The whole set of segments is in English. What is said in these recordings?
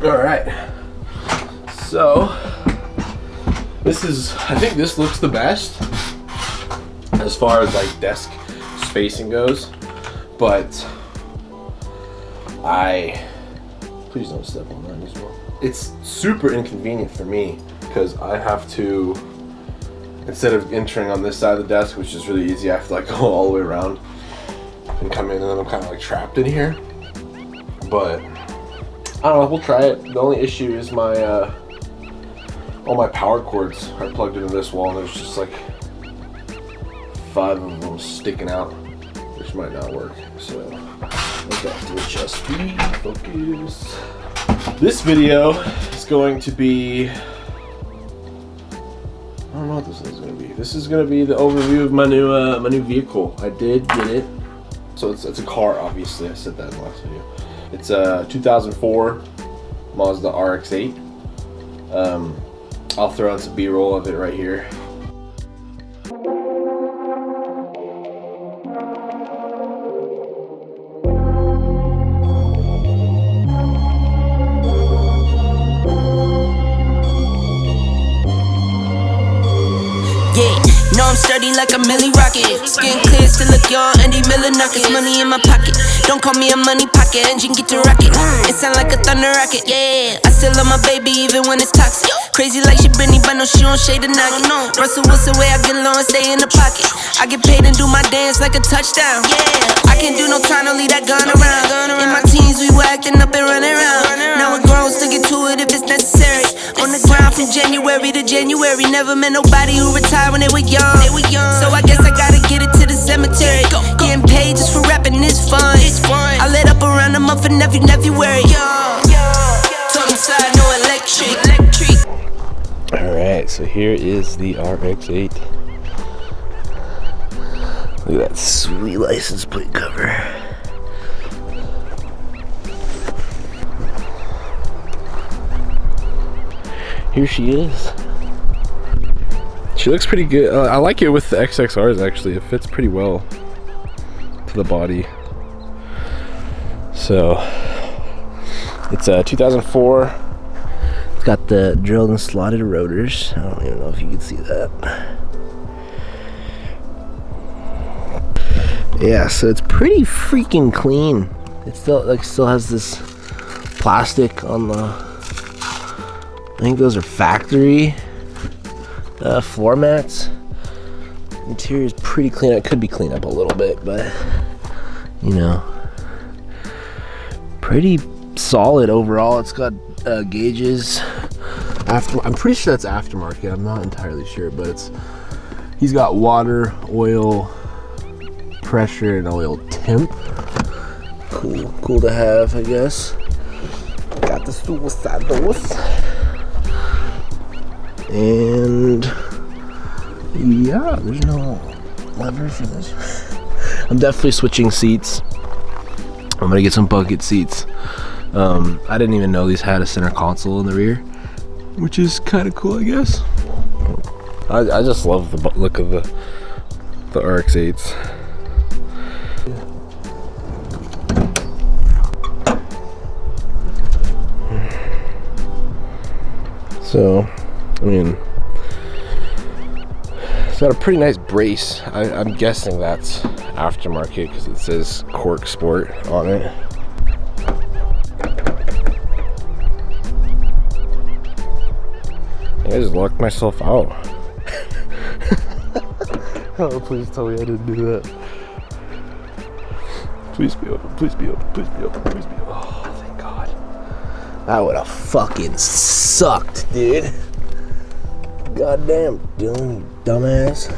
Alright, so this is, I think this looks the best as far as like desk spacing goes, but please don't step on mine as well. It's super inconvenient for me because I have to, instead of entering on this side of the desk, which is really easy, I have to like go all the way around and come in, and then I'm kind of like trapped in here. But I don't know, we'll try it. The only issue is my all my power cords are plugged into this wall, and there's just like 5 of them sticking out, which might not work. So I'll have to adjust the focus. This video is going to be, I don't know what this is going to be. This is going to be the overview of my new vehicle. I did get it. So it's a car, obviously. I said that in the last video. It's a 2004 Mazda RX-8. I'll throw in some B-roll of it right here. No, I'm sturdy like a Millie Rocket. Skin clear, still look young, Andy Miller knockers. Money in my pocket, don't call me a money pocket. Engine get to rocket, it sound like a thunder rocket. Yeah, I still love my baby even when it's toxic. Crazy like she Britney, but no, she don't shade the noggin. Russell Wilson way I get low and stay in the pocket. I get paid and do my dance like a touchdown. Yeah, I can't do no trying to leave that gun around. In my teens we were acting up and running around. Now we're grown, still get to it if it's necessary. On the ground from January to January. Never met nobody who retired when they were young. So I guess I gotta get it to the cemetery. Getting paid just for rapping is fun. I lit up around a month in every February. Told him side, no electric. Alright, so here is the RX-8. Look at that sweet license plate cover. Here she is. She looks pretty good. I like it with the XXRs actually. It fits pretty well to the body. So it's a 2004. It's got the drilled and slotted rotors. I don't even know if you can see that. Yeah, so it's pretty freaking clean. It still has this plastic on the, I think those are factory floor mats. Interior is pretty clean. It could be cleaned up a little bit, but you know, pretty solid overall. It's got gauges. I'm pretty sure that's aftermarket. I'm not entirely sure, but he's got water, oil, pressure, and oil temp. Cool to have, I guess. Got the suicide doors. And yeah, there's no lever for this. I'm definitely switching seats. I'm gonna get some bucket seats. I didn't even know these had a center console in the rear, which is kind of cool, I guess. I just love the look of the RX-8s. So, I mean, it's got a pretty nice brace. I'm guessing that's aftermarket because it says Cork Sport on it. I just locked myself out. Oh, please tell me I didn't do that. Please be open, please be open, please be open, please be open. Oh, thank God. That would have fucking sucked, dude. Goddamn, Dylan, you dumbass.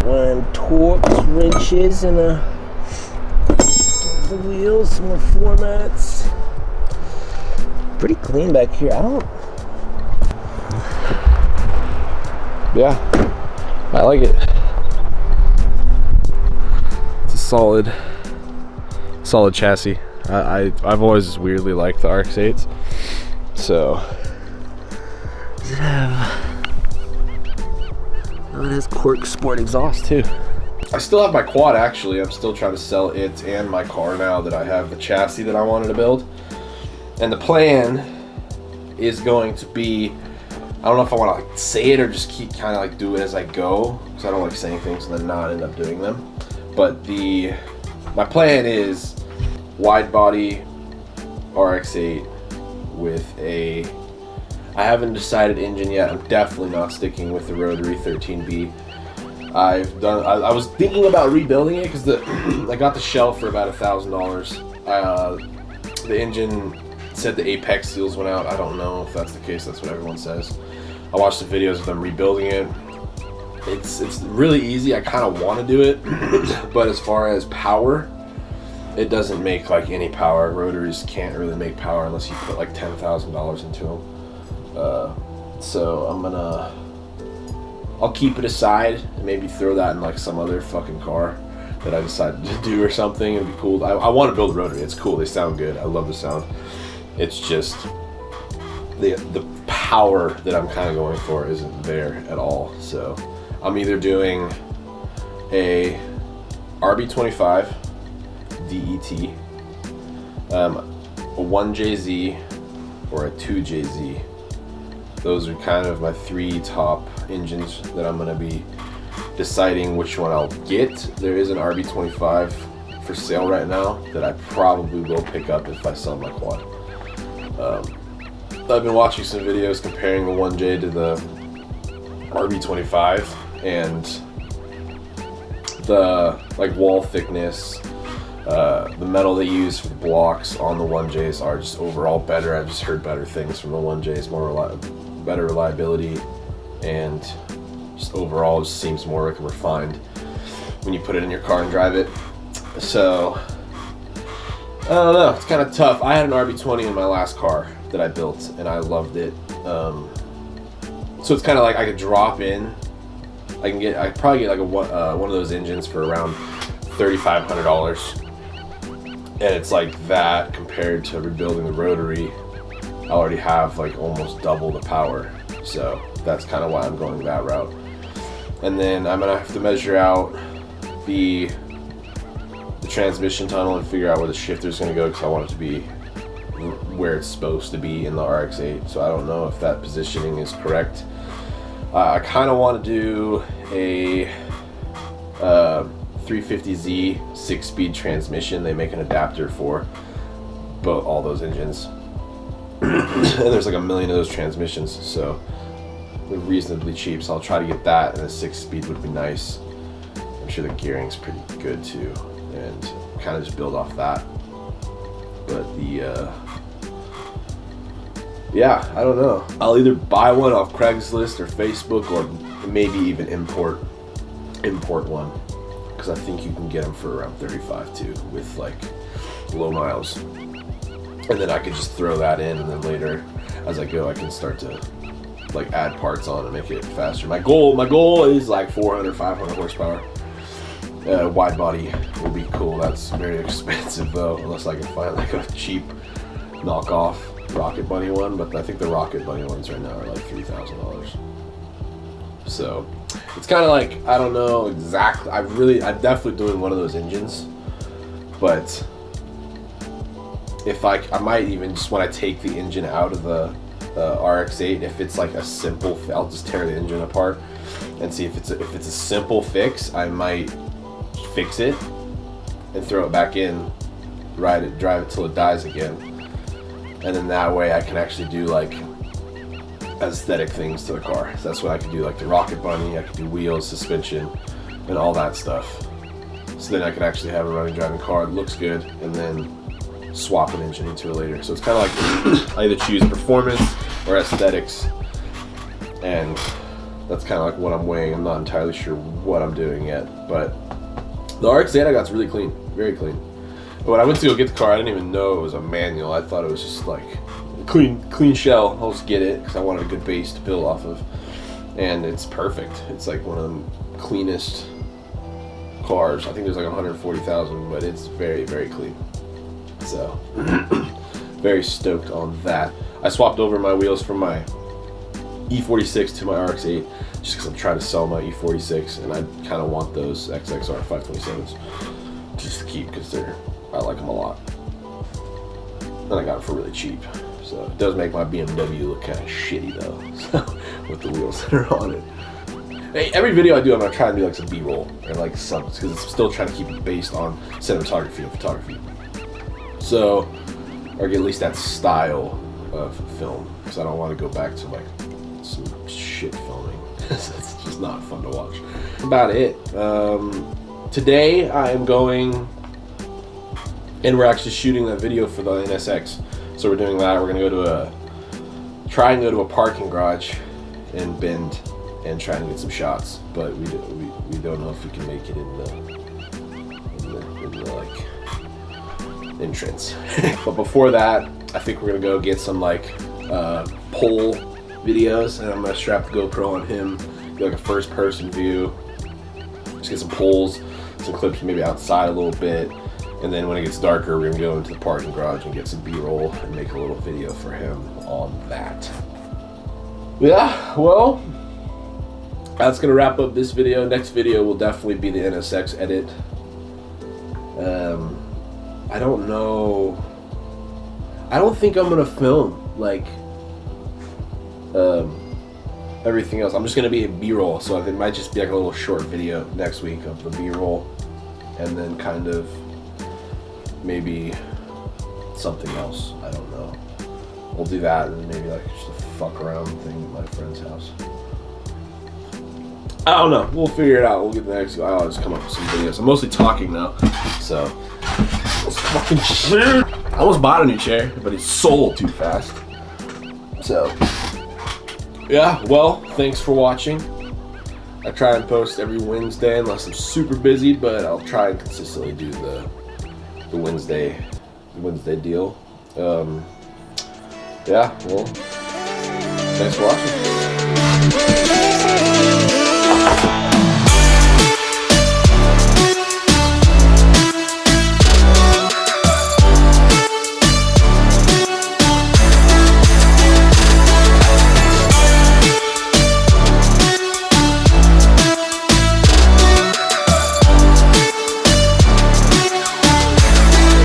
One Torx wrenches and the wheels, some more floor mats. Pretty clean back here. Yeah, I like it. It's a solid chassis. I've always weirdly liked the RX-8s. So does it have, oh, it has Cork Sport exhaust too. I still have my quad actually. I'm still trying to sell it and my car now that I have the chassis that I wanted to build. And the plan is going to be, I don't know if I want to like say it or just keep kind of like do it as I go, because I don't like saying things and then not end up doing them. But my plan is wide body RX-8 with a, I haven't decided engine yet. I'm definitely not sticking with the rotary 13B. I was thinking about rebuilding it because I got the shell for about $1,000. The engine said the apex seals went out. I don't know if that's the case. That's what everyone says. I watched the videos of them rebuilding it. It's really easy. I kind of want to do it, but as far as power, it doesn't make like any power. Rotaries can't really make power unless you put like $10,000 into them. So I'll keep it aside and maybe throw that in like some other fucking car that I decided to do or something. It'd be cool. I want to build a rotary. It's cool. They sound good. I love the sound. It's just the power that I'm kind of going for isn't there at all. So I'm either doing a RB25 DET, a 1JZ, or a 2JZ. Those are kind of my 3 top engines that I'm going to be deciding which one I'll get. There is an RB25 for sale right now that I probably will pick up if I sell my quad. I've been watching some videos comparing the 1J to the RB25, and the like wall thickness, the metal they use for the blocks on the 1Js are just overall better. I've just heard better things from the 1Js, better reliability, and just overall just seems more like refined when you put it in your car and drive it. So I don't know, it's kind of tough. I had an RB20 in my last car that I built and I loved it. So it's kind of like I could drop in. I could probably get like one of those engines for around $3,500, and it's like that compared to rebuilding the rotary. I already have like almost double the power, so that's kind of why I'm going that route. And then I'm gonna have to measure out the transmission tunnel and figure out where the shifter's gonna go, because I want it to be where it's supposed to be in the RX-8. So I don't know if that positioning is correct. I kind of want to do a 350Z 6-speed transmission. They make an adapter for all those engines. And there's like a million of those transmissions, so they're reasonably cheap, so I'll try to get that, and a 6-speed would be nice. I'm sure the gearing's pretty good too, and kind of just build off that. But yeah, I don't know. I'll either buy one off Craigslist or Facebook, or maybe even import one, because I think you can get them for around 35 too, with like low miles. And then I could just throw that in, and then later, as I go, I can start to like add parts on and make it faster. My goal is like 400, 500 horsepower. Wide body will be cool. That's very expensive though, unless I can find like a cheap knockoff Rocket Bunny one. But I think the Rocket Bunny ones right now are like $3,000. So it's kind of like, I don't know exactly. I'm definitely doing one of those engines, but if I might even just, when I take the engine out of the RX-8, if it's like a simple, I'll just tear the engine apart and see if it's a simple fix. I might fix it and throw it back in, drive it till it dies again, and then that way I can actually do like aesthetic things to the car. So that's what I can do, like the Rocket Bunny. I can do wheels, suspension, and all that stuff. So then I can actually have a running, driving car that looks good, and then swap an engine into it later. So it's kind of like I either choose performance or aesthetics, and that's kind of like what I'm weighing. I'm not entirely sure what I'm doing yet, but the RX-8 I got's really clean, very clean. But when I went to go get the car, I didn't even know it was a manual. I thought it was just like clean shell. I'll just get it because I wanted a good base to build off of, and it's perfect. It's like one of the cleanest cars. I think there's like 140,000, but it's very, very clean. So very stoked on that. I swapped over my wheels from my E46 to my RX-8 just because I'm trying to sell my E46 and I kind of want those XXR 527s just to keep because I like them a lot. And I got them for really cheap. So it does make my BMW look kind of shitty though, so, with the wheels that are on it. Hey, every video I do, I'm gonna try to do like some B-roll or like some, because I'm still trying to keep it based on cinematography and photography. So, or get at least that style of film, because I don't want to go back to like some shit filming. It's just not fun to watch. That's about it. Today I am going, and we're actually shooting that video for the NSX. So we're doing that. We're gonna try and go to a parking garage in Bend and try and get some shots. But we don't know if we can make it in the like entrance. But before that, I think we're gonna go get some like pole videos, and I'm gonna strap the GoPro on him, get like a first-person view, just get some poles, some clips maybe outside a little bit. And then when it gets darker, we're gonna go into the parking garage and get some B-roll and make a little video for him on that. Yeah, well, that's gonna wrap up this video. Next video will definitely be the NSX edit. I don't know. I don't think I'm gonna film like everything else. I'm just gonna be a B-roll, so it might just be like a little short video next week of the B-roll, and then kind of maybe something else. I don't know. We'll do that, and maybe like just a fuck around thing at my friend's house. I don't know. We'll figure it out. We'll get the next. I'll just come up with some videos. I'm mostly talking now, so this fucking shit. I almost bought a new chair, but it sold too fast. So yeah. Well, thanks for watching. I try and post every Wednesday unless I'm super busy, but I'll try and consistently do the Wednesday deal. Yeah, well, thanks for watching.